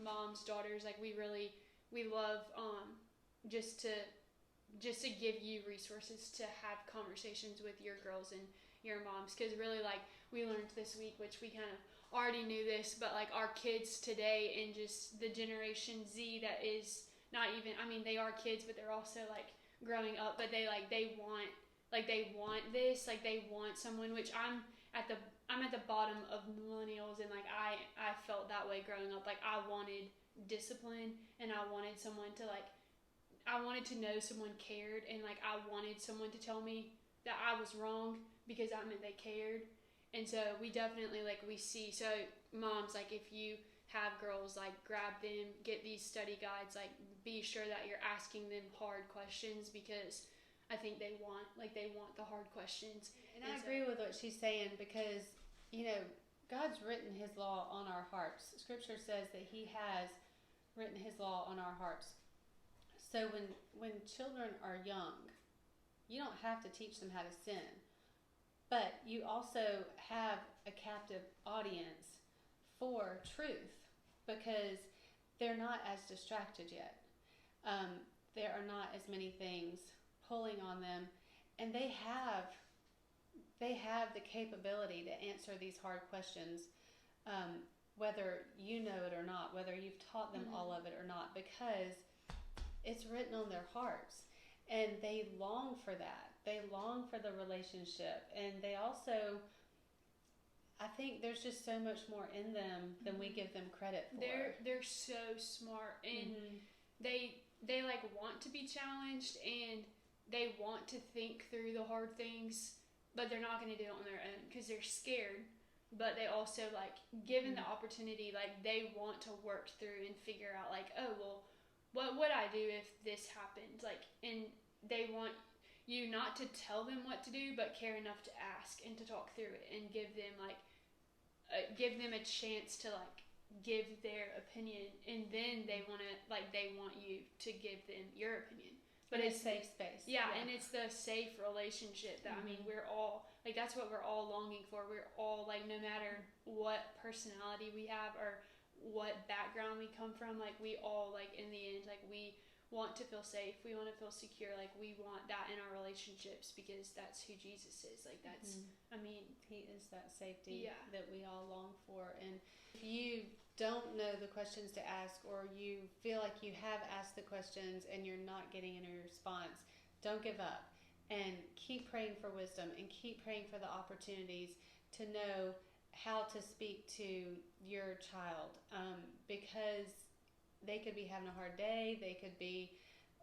moms, daughters, like we love just to give you resources to have conversations with your girls and your moms, because really, like, we learned this week, which we kind of already knew this, but like our kids today and just the Generation Z that is not even, I mean, they are kids, but they're also like growing up, but they want this, like they want someone, which I'm at the bottom of millennials, and like I felt that way growing up. Like I wanted discipline, and I wanted someone to like, I wanted to know someone cared, and like I wanted someone to tell me that I was wrong, because that meant they cared. And so we definitely, like, we see, so moms, like, if you have girls, like, grab them, get these study guides, like, be sure that you're asking them hard questions, because I think they want the hard questions. And I agree with what she's saying, because, you know, God's written his law on our hearts. Scripture says that he has written his law on our hearts. So when children are young, you don't have to teach them how to sin. But you also have a captive audience for truth, because they're not as distracted yet. There are not as many things pulling on them, and they have the capability to answer these hard questions, whether you know it or not, whether you've taught them all of it or not, because it's written on their hearts, and they long for that. They long for the relationship, and they also, I think there's just so much more in them than we give them credit for. They're so smart, and they like want to be challenged, and they want to think through the hard things, but they're not going to do it on their own because they're scared. But they also, like, given the opportunity, like, they want to work through and figure out, like, oh, well, what would I do if this happened? Like, and they want you not to tell them what to do, but care enough to ask and to talk through it, and give them a chance to like give their opinion, and then they want you to give them your opinion. But it's safe space. Yeah, and it's the safe relationship that I mean, we're all like, that's what we're all longing for. We're all like, no matter what personality we have or what background we come from, like we all, like, in the end, like, we want to feel safe, we want to feel secure, like we want that in our relationships, because that's who Jesus is. Like that's I mean, he is that safety that we all long for. And if you don't know the questions to ask, or you feel like you have asked the questions and you're not getting any response, don't give up, and keep praying for wisdom, and keep praying for the opportunities to know how to speak to your child, because they could be having a hard day. They could be,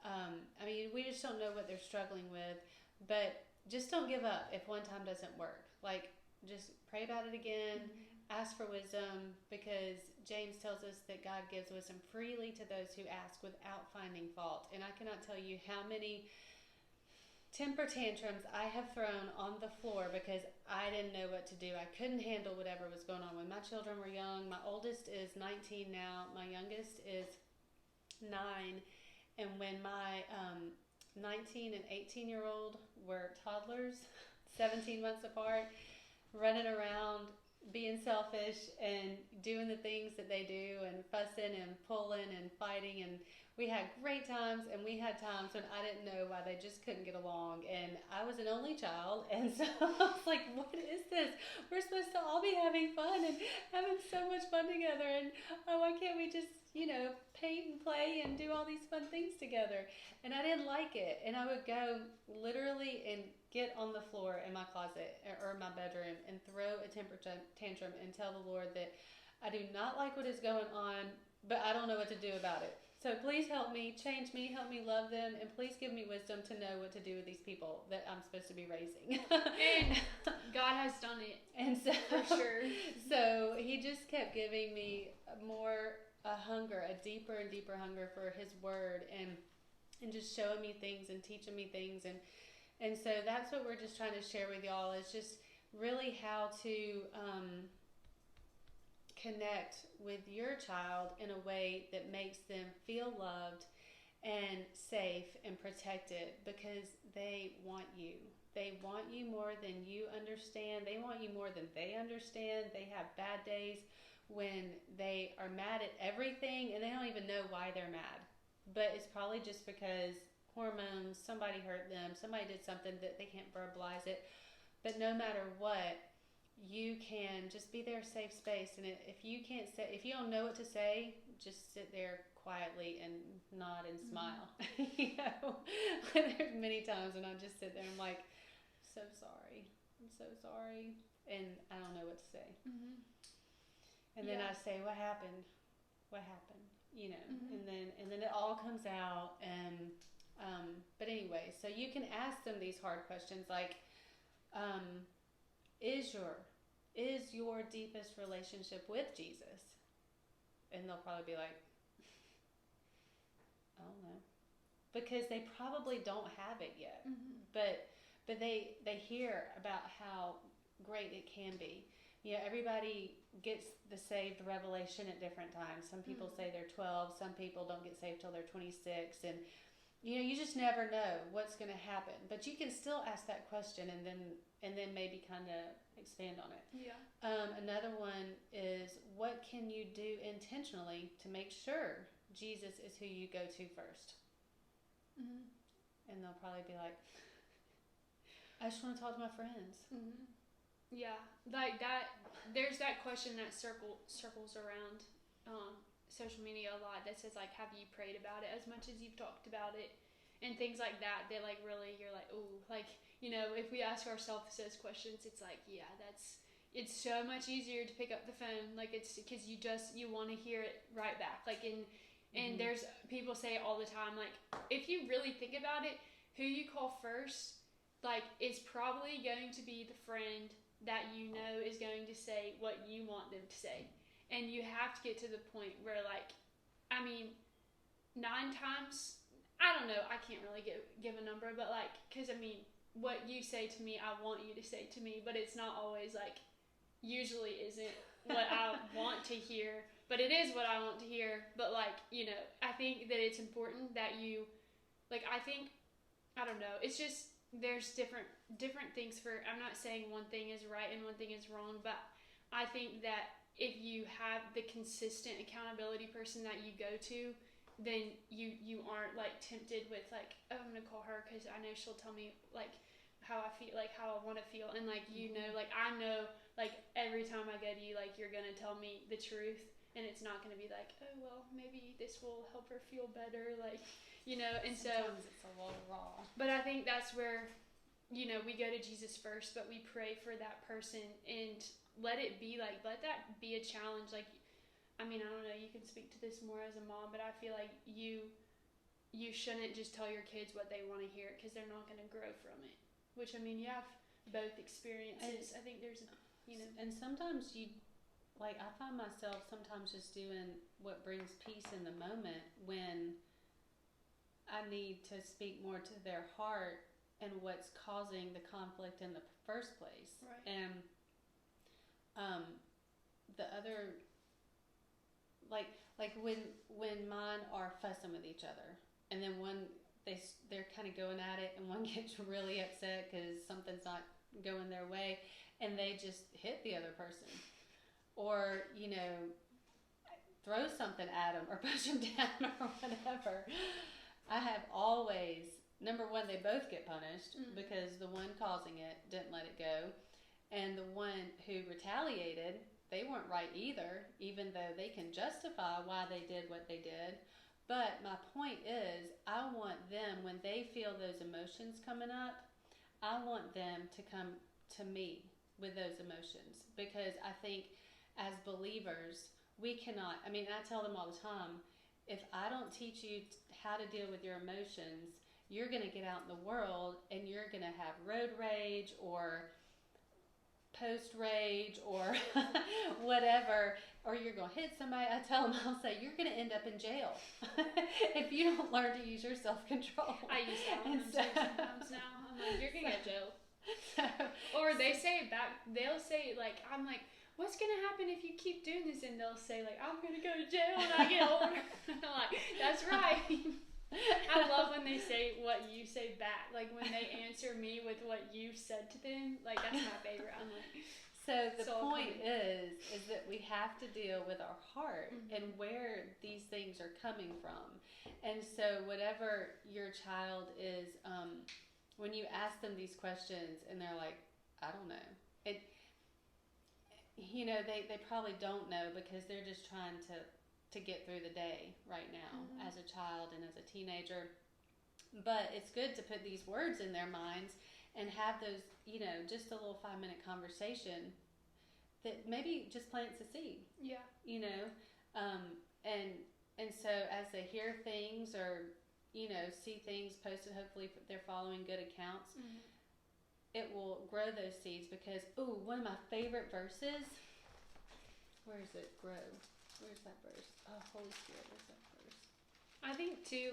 I mean, we just don't know what they're struggling with. But just don't give up if one time doesn't work. Like, just pray about it again. Ask for wisdom, because James tells us that God gives wisdom freely to those who ask without finding fault. And I cannot tell you how many temper tantrums I have thrown on the floor because I didn't know what to do. I couldn't handle whatever was going on when my children were young. My oldest is 19 now. My youngest is 9. And when my 19 and 18-year-old were toddlers, 17 months apart, running around, being selfish and doing the things that they do, and fussing and pulling and fighting, and we had great times, and we had times when I didn't know why they just couldn't get along, and I was an only child, and so I was like, what is this? We're supposed to all be having fun and having so much fun together, and why can't we just, paint and play and do all these fun things together? And I didn't like it, and I would go literally and get on the floor in my closet or my bedroom and throw a temper tantrum and tell the Lord that I do not like what is going on, but I don't know what to do about it. So please help me, change me, help me love them, and please give me wisdom to know what to do with these people that I'm supposed to be raising. And God has done it. And so, for sure. So he just kept giving me a deeper and deeper hunger for his word, and just showing me things and teaching me things. And so that's what we're just trying to share with y'all, is just really how to connect with your child in a way that makes them feel loved and safe and protected, because they want you. They want you more than you understand. They want you more than they understand. They have bad days when they are mad at everything and they don't even know why they're mad. But it's probably just because hormones, somebody hurt them, somebody did something that they can't verbalize it. But no matter what, you can just be their safe space. And if you don't know what to say, just sit there quietly and nod and smile. You know, there's many times when I just sit there and I'm like, I'm so sorry, and I don't know what to say. And then I say, what happened? You know, and then it all comes out. And but anyway, so you can ask them these hard questions like, is your deepest relationship with Jesus? And they'll probably be like, I don't know, because they probably don't have it yet. But they hear about how great it can be. You know, everybody gets the saved revelation at different times. Some people say they're 12. Some people don't get saved till they're 26. And, you know, you just never know what's going to happen. But you can still ask that question and then maybe kind of expand on it. Yeah. Another one is, what can you do intentionally to make sure Jesus is who you go to first? And they'll probably be like, I just want to talk to my friends. Yeah, like that. There's that question that circles around social media a lot that says like, have you prayed about it as much as you've talked about it, and things like that. That like really, you're like, ooh, like, you know, if we ask ourselves those questions, it's like, yeah, it's so much easier to pick up the phone. Like, it's because you want to hear it right back. Like, and there's people say all the time, like, if you really think about it, who you call first, like, is probably going to be the friend that you know is going to say what you want them to say. And you have to get to the point where, like, I mean, 9 times, I don't know, I can't really give a number, but like, because I mean, what you say to me, I want you to say to me, but it's not always like, usually isn't what I want to hear, but it is what I want to hear. But like, you know, I think that it's important that you, like, I don't know, it's just, there's different things for, I'm not saying one thing is right and one thing is wrong, but I think that if you have the consistent accountability person that you go to, then you aren't like tempted with like, oh, I'm gonna call her because I know she'll tell me like how I feel, like how I want to feel, and like, you know, like I know like every time I go to you, like you're gonna tell me the truth, and it's not gonna be like, oh well, maybe this will help her feel better, like, you know. And sometimes it's a little raw. But I think that's where, you know, we go to Jesus first, but we pray for that person and let it be like, let that be a challenge. Like, I mean, I don't know, you can speak to this more as a mom, but I feel like you shouldn't just tell your kids what they want to hear, because they're not going to grow from it. Which, I mean, you have both experiences. I think there's, you know. And sometimes like, I find myself sometimes just doing what brings peace in the moment when I need to speak more to their heart and what's causing the conflict in the first place. Right. And the other, like when mine are fussing with each other, and then they're kind of going at it, and one gets really upset because something's not going their way, and they just hit the other person, or, you know, throw something at them or push them down or whatever. I have always, number one, they both get punished because the one causing it didn't let it go, and the one who retaliated, they weren't right either, even though they can justify why they did what they did. But my point is, I want them, when they feel those emotions coming up, I want them to come to me with those emotions, because I think as believers, we cannot, I mean, I tell them all the time, if I don't teach you how to deal with your emotions, you're going to get out in the world and you're going to have road rage or post rage or whatever, or you're going to hit somebody. I tell them, I'll say, you're going to end up in jail if you don't learn to use your self-control. I use that one sometimes now. I'm like, you're going to get jail. Or they say it back, they'll say, like, I'm like, what's going to happen if you keep doing this? And they'll say, like, I'm going to go to jail when I get older. I'm like, that's right. I love when they say what you say back. Like, when they answer me with what you said to them. Like, that's my favorite. I'm like, So the point is that we have to deal with our heart and where these things are coming from. And so whatever your child is, when you ask them these questions and they're like, I don't know. They probably don't know because they're just trying to get through the day right now as a child and as a teenager. But it's good to put these words in their minds and have those, just a little 5-minute conversation that maybe just plants a seed. Yeah. And so as they hear things or, see things posted, hopefully they're following good accounts, it will grow those seeds because, one of my favorite verses, where is it? Grow. Where's that verse? Oh, Holy Spirit, where's that verse? I think too,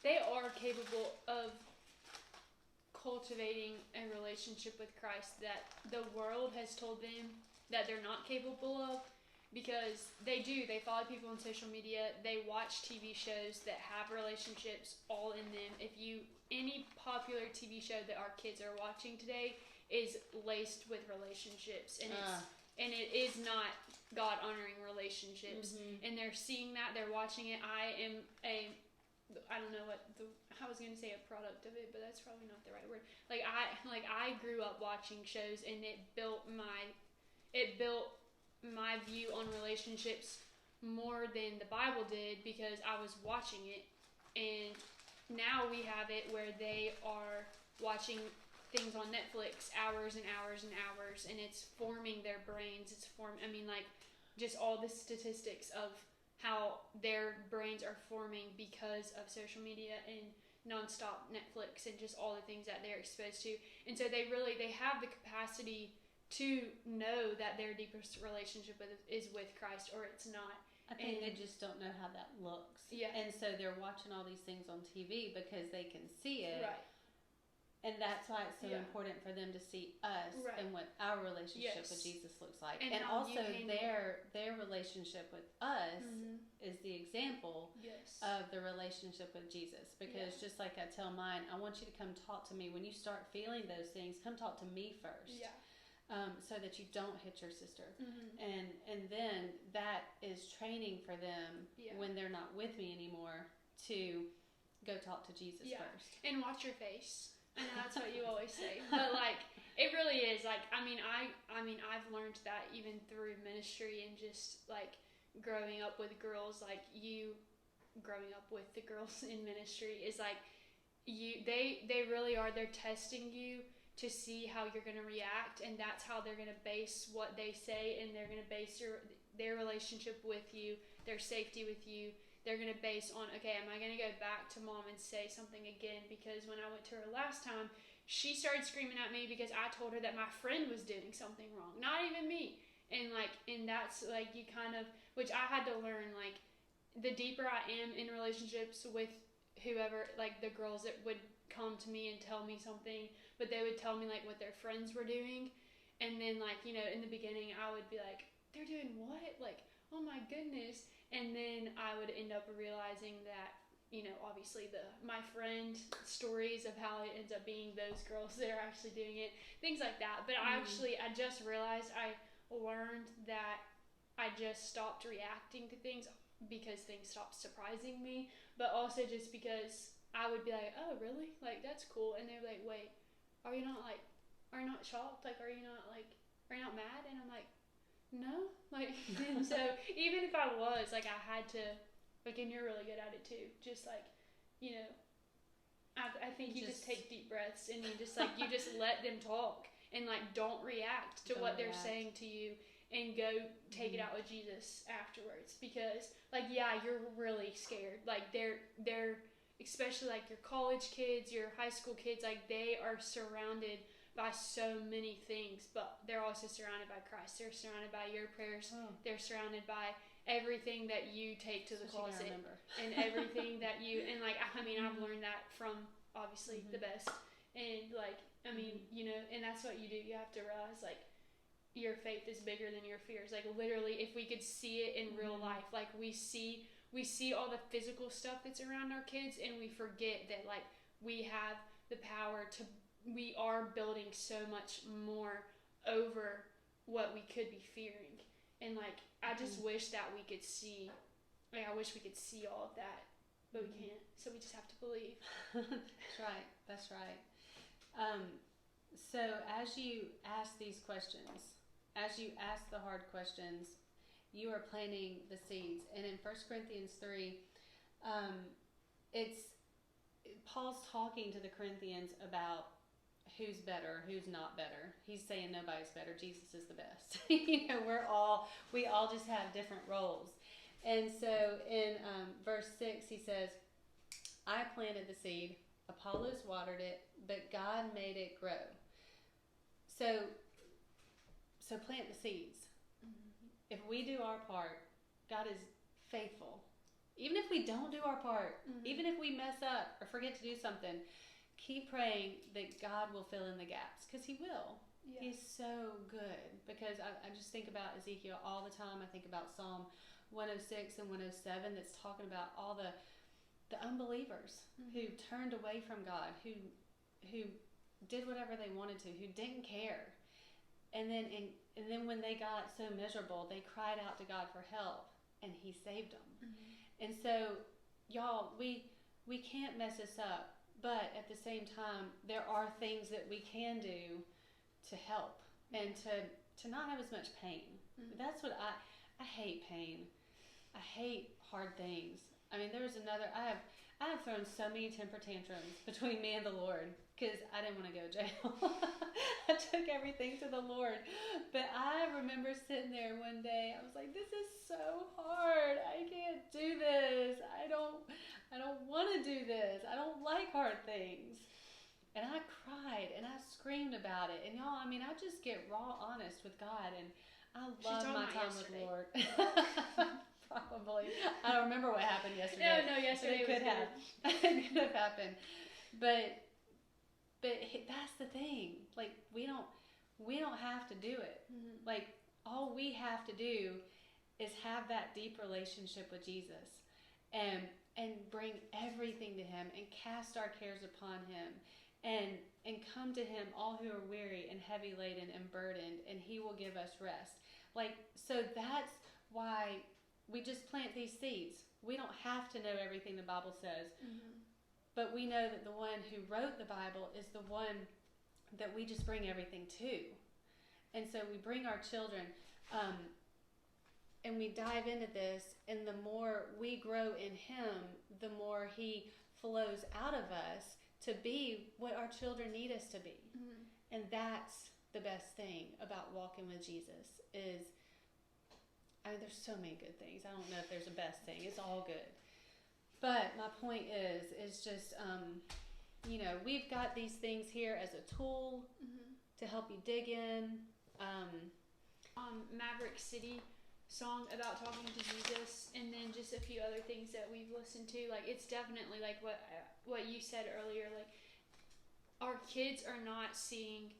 they are capable of cultivating a relationship with Christ that the world has told them that they're not capable of, because they follow people on social media, they watch TV shows that have relationships all in them. Any popular TV show that our kids are watching today is laced with relationships, and it is not God-honoring relationships, and they're seeing that, they're watching it. I don't know I was going to say a product of it, but that's probably not the right word. I grew up watching shows, and it built my view on relationships more than the Bible did because I was watching it. And now we have it where they are watching things on Netflix hours and hours and hours, and it's forming their brains. Just all the statistics of how their brains are forming because of social media and nonstop Netflix and just all the things that they're exposed to. And so they have the capacity to know that their deepest relationship is with Christ, or it's not. I think they just don't know how that looks. Yeah. And so they're watching all these things on TV because they can see it. Right. And that's why it's so important for them to see us and what our relationship with Jesus looks like. And also their relationship with us is the example of the relationship with Jesus. Because just like I tell mine, I want you to come talk to me. When you start feeling those things, come talk to me first. Yeah. So that you don't hit your sister. And then that is training for them when they're not with me anymore to go talk to Jesus first. And watch your face. I know that's what you always say, but it really is. I've learned that even through ministry and just growing up with girls, growing up with the girls in ministry is they really are. They're testing you to see how you're going to react, and that's how they're going to base what they say, and they're going to base their relationship with you, their safety with you. They're going to base on, okay, am I going to go back to mom and say something again? Because when I went to her last time, she started screaming at me because I told her that my friend was doing something wrong, not even me. And that's you kind of, which I had to learn, the deeper I am in relationships with whoever, the girls that would come to me and tell me something, but they would tell me what their friends were doing. And then in the beginning I would be like, they're doing what? Oh my goodness. And then I would end up realizing that, obviously my friend stories of how it ends up being those girls that are actually doing it, things like that. But I just realized I learned that I just stopped reacting to things because things stopped surprising me, but also just because I would be like, oh really? That's cool. And they're like, wait, are you not shocked? Are you not mad? And I'm like, no, and so even if I was, I had to, and you're really good at it too, just I think you just take deep breaths and you just you just let them talk and don't react to what they're saying to you, and go take it out with Jesus afterwards, because you're really scared. They're especially your college kids, your high school kids, they are surrounded by so many things, but they're also surrounded by Christ. They're surrounded by your prayers. They're surrounded by everything that you take to the closet, and everything that you, and I've learned that from obviously the best, and and that's what you do. You have to realize your faith is bigger than your fears. Literally, if we could see it in real life, we see all the physical stuff that's around our kids, and we forget that we have the power to. We are building so much more over what we could be fearing. And like, I just wish that we could see, like, I wish we could see all of that, but we can't. So we just have to believe. That's right. So as you ask these questions, as you ask the hard questions, you are planting the seeds. And in 1 Corinthians 3, Paul's talking to the Corinthians about who's better, who's not better. He's saying nobody's better. Jesus is the best. We all just have different roles. And so in verse 6, he says, I planted the seed, Apollos watered it, but God made it grow. So plant the seeds. If we do our part, God is faithful. Even if we don't do our part, even if we mess up or forget to do something, keep praying that God will fill in the gaps, because he will. Yeah. He's so good. Because I just think about Ezekiel all the time. I think about Psalm 106 and 107 that's talking about all the unbelievers who turned away from God, who did whatever they wanted to, who didn't care. And then when they got so miserable, they cried out to God for help, and he saved them. And so, y'all, we can't mess this up, but at the same time, there are things that we can do to help and to not have as much pain. That's what I hate pain. I hate hard things. I mean, there was another, I have thrown so many temper tantrums between me and the Lord because I didn't want to go to jail. I took everything to the Lord. But I remember sitting there one day, I was like, this is so hard. I can't do this. I don't want to do this. I don't like hard things. And I cried and I screamed about it. And y'all, I mean, I just get raw honest with God, and I love my time with the Lord. Probably. I don't remember what happened yesterday. No, yesterday it could have. It could have happened. But that's the thing. Like, we don't have to do it. Like, all we have to do is have that deep relationship with Jesus and bring everything to him and cast our cares upon him and come to him, all who are weary and heavy laden and burdened, and he will give us rest. Like, so that's why we just plant these seeds. We don't have to know everything the Bible says, but we know that the one who wrote the Bible is the one that we just bring everything to. And so we bring our children, and we dive into this, and the more we grow in him, the more he flows out of us to be what our children need us to be. And that's the best thing about walking with Jesus is, I mean, there's so many good things. I don't know if there's a best thing. It's all good. But my point is just, we've got these things here as a tool to help you dig in. Maverick City song about talking to Jesus, and then just a few other things that we've listened to. Like, it's definitely like what you said earlier. Like, our kids are not seeing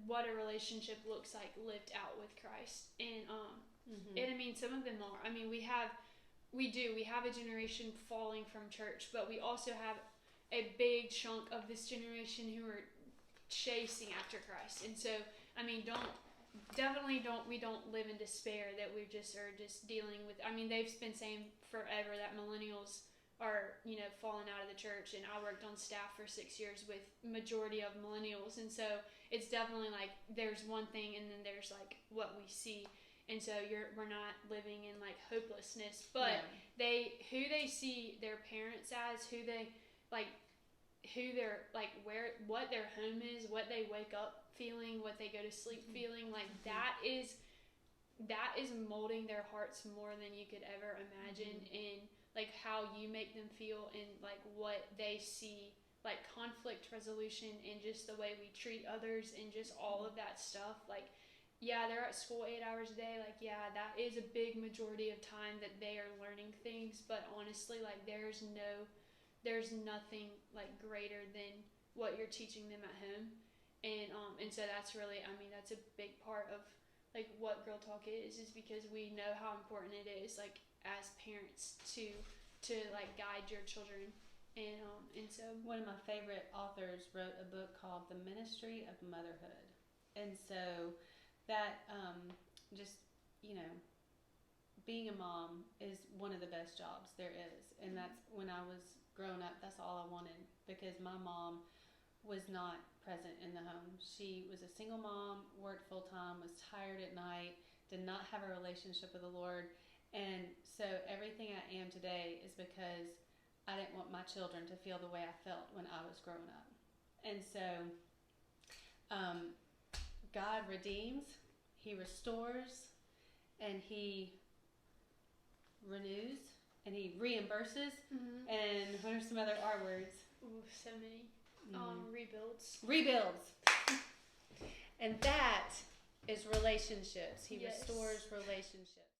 what a relationship looks like lived out with Christ, and I mean, some of them are. I mean, we have a generation falling from church, but we also have a big chunk of this generation who are chasing after Christ. And so, I mean, we don't live in despair that we just are just dealing with. I mean, they've been saying forever that millennials are, falling out of the church, and I worked on staff for 6 years with majority of millennials, and so it's definitely like there's one thing and then there's like what we see. And so we're not living in like hopelessness, but who they see their parents as, what their home is, what they wake up feeling, what they go to sleep feeling, like that is molding their hearts more than you could ever imagine, and like how you make them feel, and like what they see, like conflict resolution, and just the way we treat others, and just all of that stuff. Like, yeah, they're at school 8 hours a day. Like, yeah, that is a big majority of time that they are learning things. But honestly, like, there's nothing like greater than what you're teaching them at home. And so that's really, I mean, that's a big part of like what Girl Talk is because we know how important it is, like, as parents to like guide your children. And so one of my favorite authors wrote a book called The Ministry of Motherhood. And so that just, being a mom is one of the best jobs there is. And that's when I was growing up, that's all I wanted, because my mom was not present in the home. She was a single mom, worked full time, was tired at night, did not have a relationship with the Lord. And so everything I am today is because I didn't want my children to feel the way I felt when I was growing up. And so God redeems, He restores, and He renews, and He reimburses. And what are some other R words? Ooh, so many. Rebuilds. And that is relationships. He restores relationships.